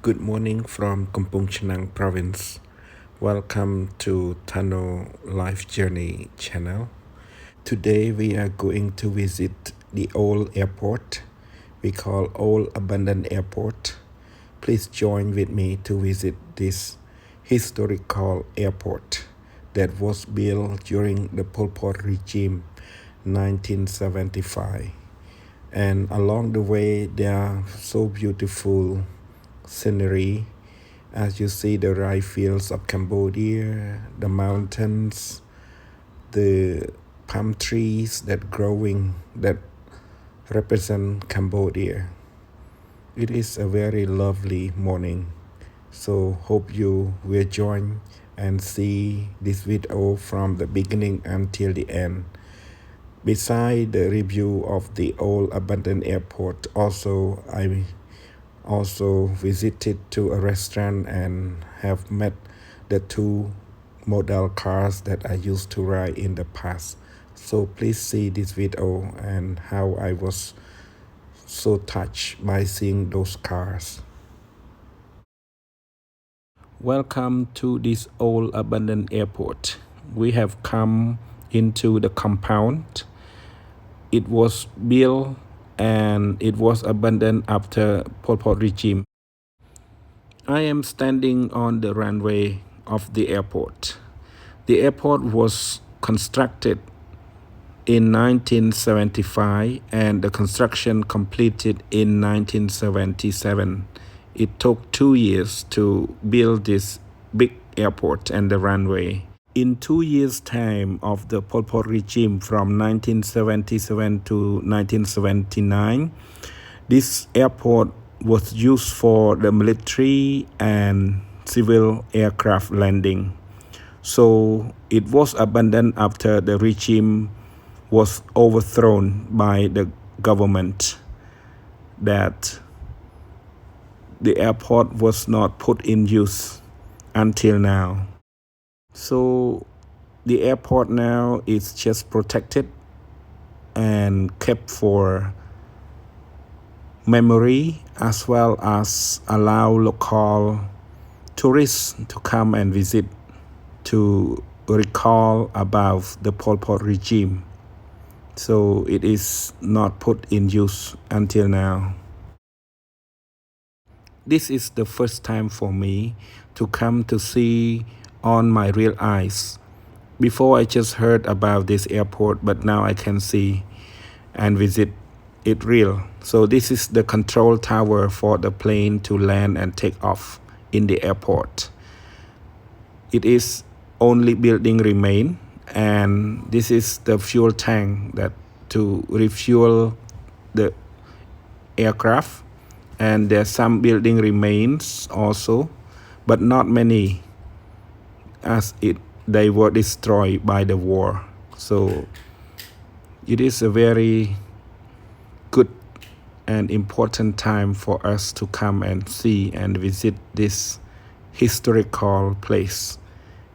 Good morning from Kampong Chhneng province. Welcome to Tano Life Journey channel. Today we are going to visit the old airport we call Old Abandoned Airport. Please join with me to visit this historical airport that was built during the Pol Pot regime 1975. And along the way there are so beautiful scenery. As you see, the rice fields of Cambodia, the mountains, the palm trees that growing that represent Cambodia. It is a very lovely morning. So hope you will join and see this video from the beginning until the end. Beside the review of the old abandoned airport, I also visited to a restaurant and have met the two model cars that I used to ride in the past. So please see this video and how I was so touched by seeing those cars. Welcome to this old abandoned airport. We have come into the compound. It was built and it was abandoned after Pol Pot regime. I am standing on the runway of the airport. The airport was constructed in 1975 and the construction completed in 1977. It took 2 years to build this big airport and the runway. In 2 years' time of the Pol Pot regime from 1977 to 1979, this airport was used for the military and civil aircraft landing. So it was abandoned after the regime was overthrown by the government, that the airport was not put in use until now. So the airport now is just protected and kept for memory, as well as allow local tourists to come and visit to recall about the Pol Pot regime. So it is not put in use until now. This is the first time for me to come to see on my real eyes. Before I just heard about this airport, but now I can see and visit it real. So this is the control tower for the plane to land and take off in the airport. It is only building remain, and this is the fuel tank that to refuel the aircraft, and there's some building remains also, but not many, as they were destroyed by the war. So it is a very good and important time for us to come and see and visit this historical place.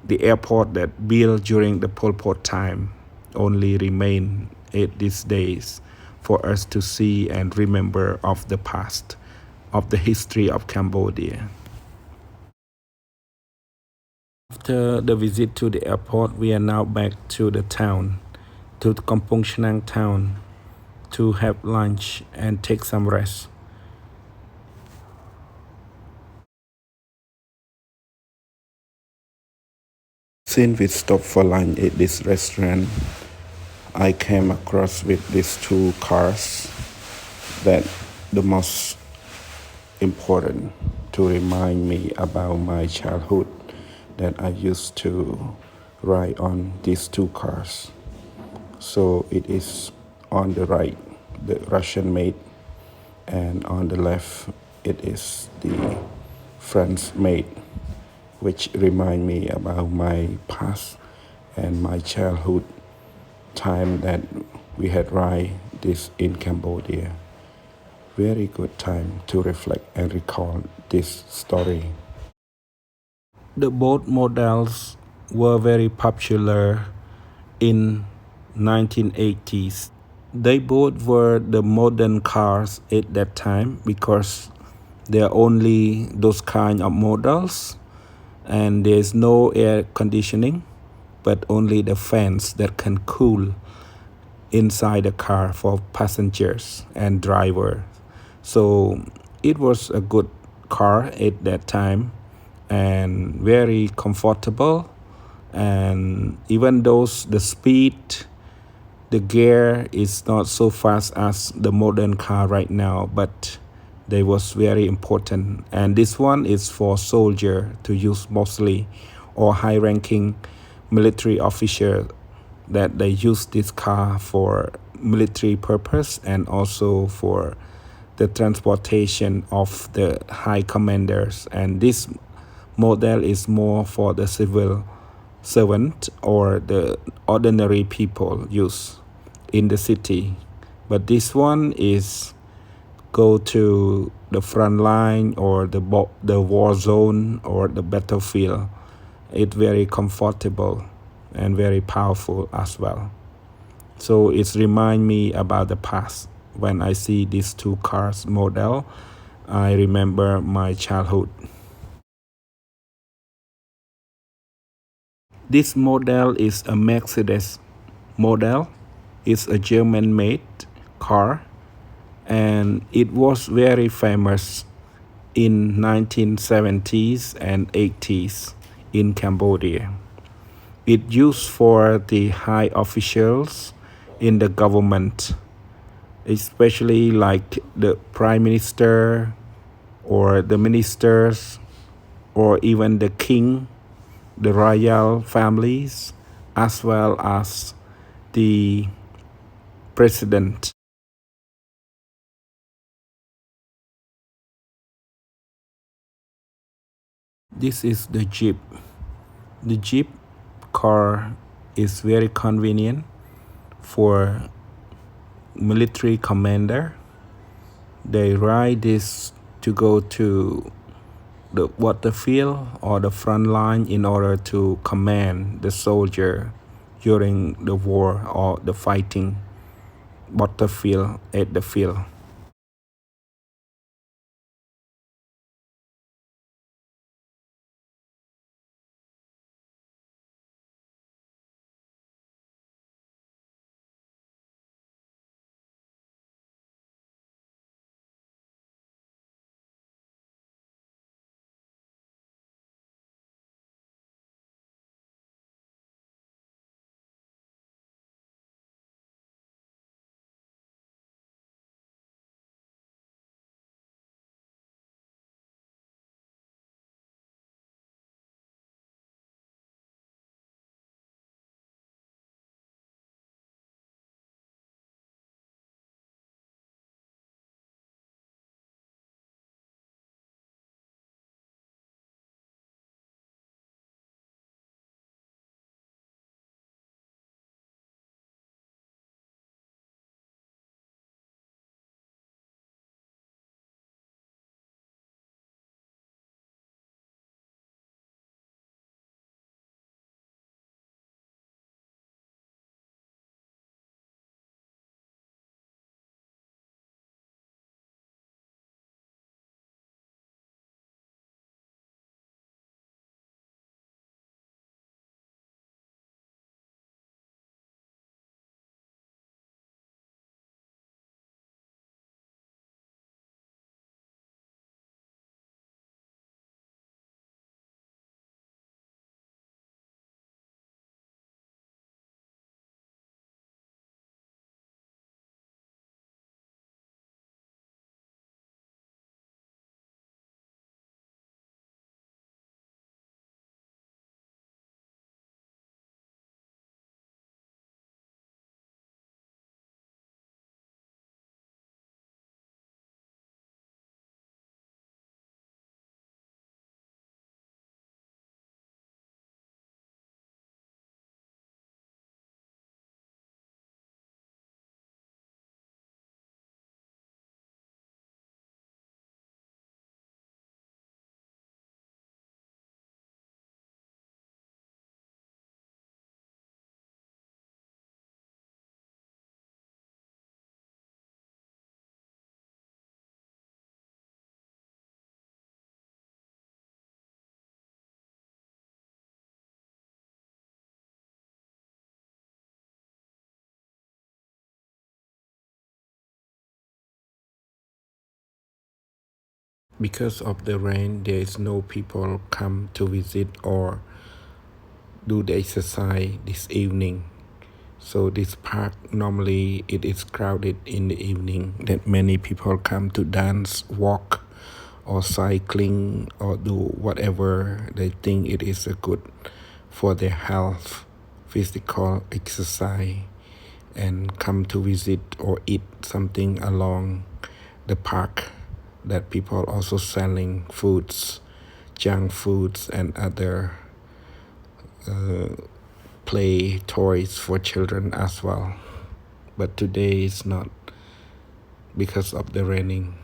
The airport that built during the Pol Pot time only remain these days for us to see and remember of the past, of the history of Cambodia. After the visit to the airport, we are now back to the town, to the Kampong Chhneng town, to have lunch and take some rest. Since we stopped for lunch at this restaurant, I came across with these two cars that the most important to remind me about my childhood, that I used to ride on these two cars. So it is on the right, the Russian made, and on the left it is the French made, which remind me about my past and my childhood time that we had ride this in Cambodia. Very good time to reflect and recall this story. The both models were very popular in 1980s. They both were the modern cars at that time because There are only those kind of models, and there's no air conditioning, but only the fans that can cool inside the car for passengers and driver. So it was a good car at that time and very comfortable. And even though the speed, the gear is not so fast as the modern car right now, but they was very important. And this one is for soldier to use mostly, or high-ranking military officer, that they use this car for military purpose and also for the transportation of the high commanders. And this model is more for the civil servant or the ordinary people use in the city. But this one is go to the front line or the war zone or the battlefield. It's very comfortable and very powerful as well. So it reminds me about the past. When I see these two cars model, I remember my childhood. This model is a Mercedes model. It's a German-made car, and it was very famous in 1970s and 80s in Cambodia. It used for the high officials in the government, especially like the prime minister or the ministers or even the king, the royal families, as well as the president. This is the Jeep. The Jeep car is very convenient for military commander. They ride this to go to the battlefield or the front line in order to command the soldier during the war or the fighting battlefield at the field. because of the rain, there is no people come to visit or do the exercise this evening. So this park normally it is crowded in the evening that many people come to dance, walk, or cycling or do whatever they think it is a good for their health, physical exercise, and come to visit or eat something along the park that people also selling foods, junk foods and other play toys for children as well. But today is not because of the raining.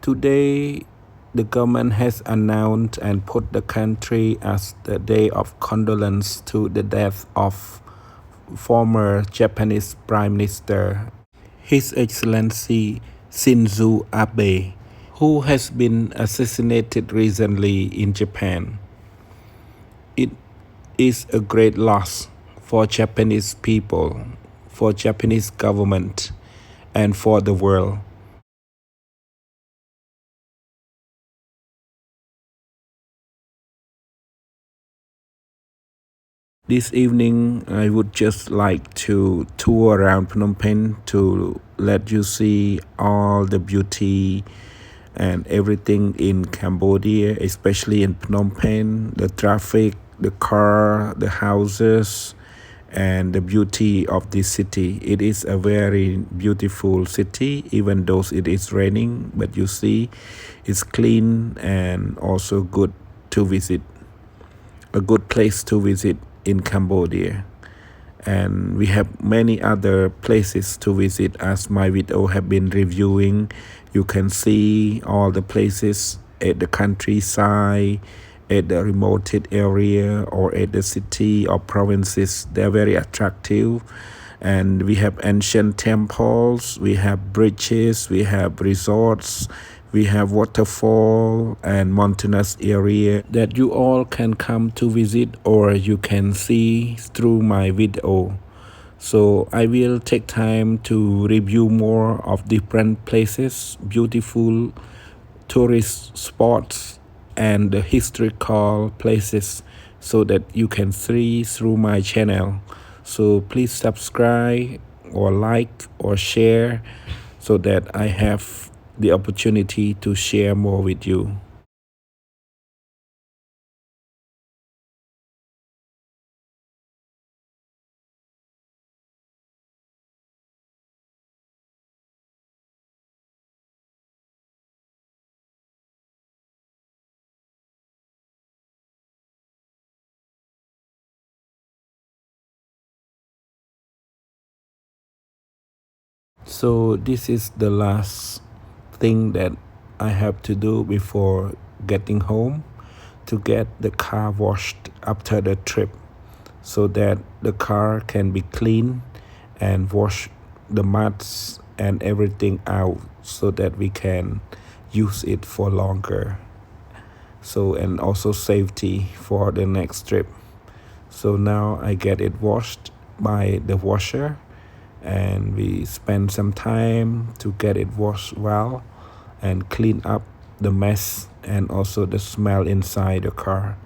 Today, the government has announced and put the country as the day of condolence to the death of former Japanese Prime Minister, His Excellency Shinzo Abe, who has been assassinated recently in Japan. It is a great loss for Japanese people, for Japanese government, and for the world. This evening, I would just like to tour around Phnom Penh to let you see all the beauty and everything in Cambodia, especially in Phnom Penh, the traffic, the car, the houses, and the beauty of this city. It is a very beautiful city, even though it is raining, but you see it's clean and also good to visit, a good place to visit in Cambodia. And we have many other places to visit as my video have been reviewing. You can see all the places at the countryside, at the remote area, or at the city or provinces. They're very attractive. And we have ancient temples, we have bridges, we have resorts, we have waterfall and mountainous area that you all can come to visit or you can see through my video. So I will take time to review more of different places, beautiful tourist spots and the historical places so that you can see through my channel. So please subscribe or like or share so that I have the opportunity to share more with you. So this is the last thing that I have to do before getting home, to get the car washed after the trip so that the car can be clean and wash the muds and everything out so that we can use it for longer. So and also safety for the next trip. So now I get it washed by the washer and we spend some time to get it washed well and clean up the mess and also the smell inside the car.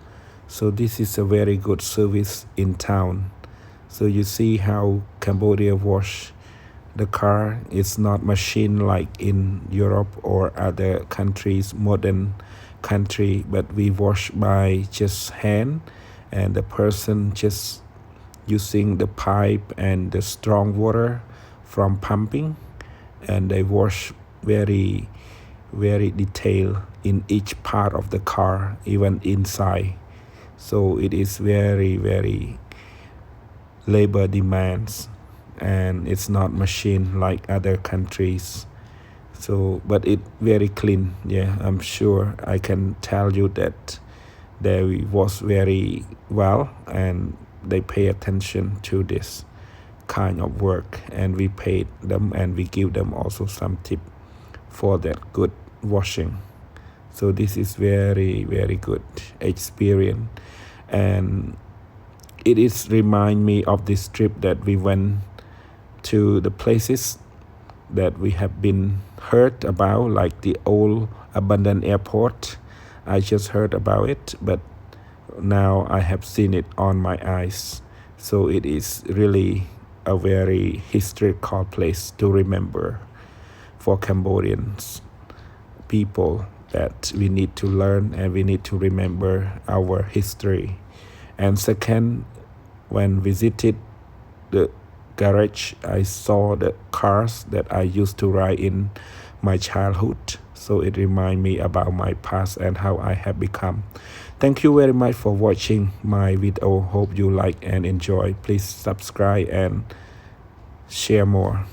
So this is a very good service in town. So you see how Cambodia wash the car. It's not machine like in Europe or other countries, modern country, but we wash by just hand and the person just using the pipe and the strong water from pumping, and they wash very detailed in each part of the car, even inside. So it is very labor demands and it's not machine like other countries. So but it very clean. Yeah, I'm sure I can tell you that they was very well and they pay attention to this kind of work, and we paid them and we give them also some tip for that good washing. So this is very, very good experience. And it is remind me of this trip that we went to the places that we have been heard about, like the old abandoned airport. I just heard about it, but now I have seen it on my eyes. So it is really a very historical place to remember for Cambodians people, that we need to learn and we need to remember our history. And second, when visited the garage, I saw the cars that I used to ride in my childhood. So it reminds me about my past and how I have become. Thank you very much for watching my video. Hope you like and enjoy. Please subscribe and share more.